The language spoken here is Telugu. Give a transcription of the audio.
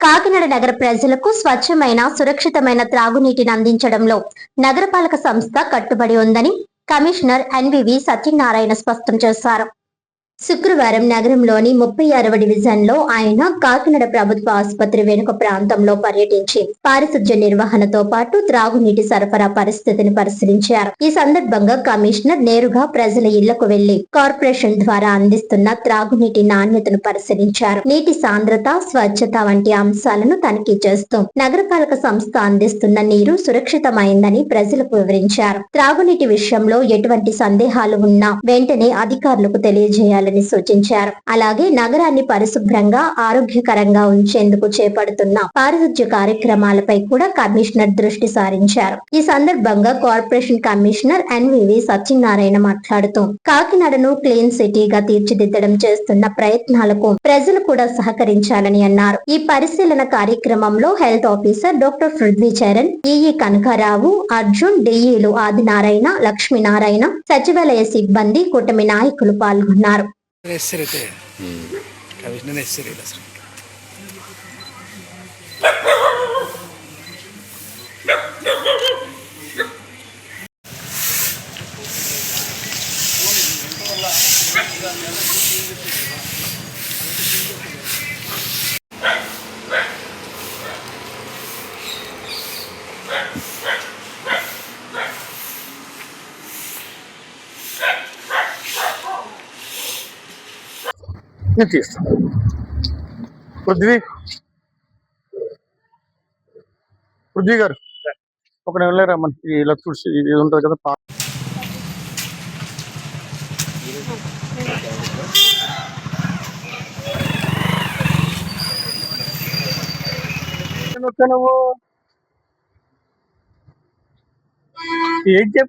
కాకినాడ నగర ప్రజలకు స్వచ్ఛమైన, సురక్షితమైన త్రాగునీటిని అందించడంలో నగరపాలక సంస్థ కట్టుబడి ఉందని కమిషనర్ ఎన్వివి సత్యనారాయణ స్పష్టం చేశారు. శుక్రవారం నగరంలోని 36వ డివిజన్లో ఆయన కాకినాడ ప్రభుత్వ ఆసుపత్రి వెనుక ప్రాంతంలో పర్యటించి పారిశుధ్య నిర్వహణతో పాటు త్రాగునీటి సరఫరా పరిస్థితిని పరిశీలించారు. ఈ సందర్భంగా కమిషనర్ నేరుగా ప్రజల ఇళ్లకు వెళ్లి కార్పొరేషన్ ద్వారా అందిస్తున్న త్రాగునీటి నాణ్యతను పరిశీలించారు. నీటి సాంద్రత, స్వచ్ఛత వంటి అంశాలను తనిఖీ చేస్తూ నగరపాలక సంస్థ అందిస్తున్న నీరు సురక్షితమైందని ప్రజలకు వివరించారు. త్రాగునీటి విషయంలో ఎటువంటి సందేహాలు ఉన్నా వెంటనే అధికారులకు తెలియజేయాలని సూచించారు. అలాగే నగరాన్ని పరిశుభ్రంగా, ఆరోగ్యకరంగా ఉంచేందుకు చేపడుతున్న పారిశుధ్య కార్యక్రమాలపై కూడా కమిషనర్ దృష్టి సారించారు. ఈ సందర్భంగా కార్పొరేషన్ కమిషనర్ ఎన్వివి సత్యనారాయణ మాట్లాడుతూ కాకినాడను క్లీన్ సిటీగా తీర్చిదిద్దడం చేస్తున్న ప్రయత్నాలకు ప్రజలు కూడా సహకరించాలని అన్నారు. ఈ పరిశీలన కార్యక్రమంలో health officer doctor Prithvicharan, EE Kanakarao, Arjun, డిఈలు ఆదినారాయణ, లక్ష్మీనారాయణ, సచివాలయ సిబ్బంది, కూటమి నాయకులు పాల్గొన్నారు. నేను తీస్తాను. పృథ్వీ గారు ఒక నెల మనకి ఇలా చూసి ఇది ఉంటుంది కదా, నువ్వు ఏం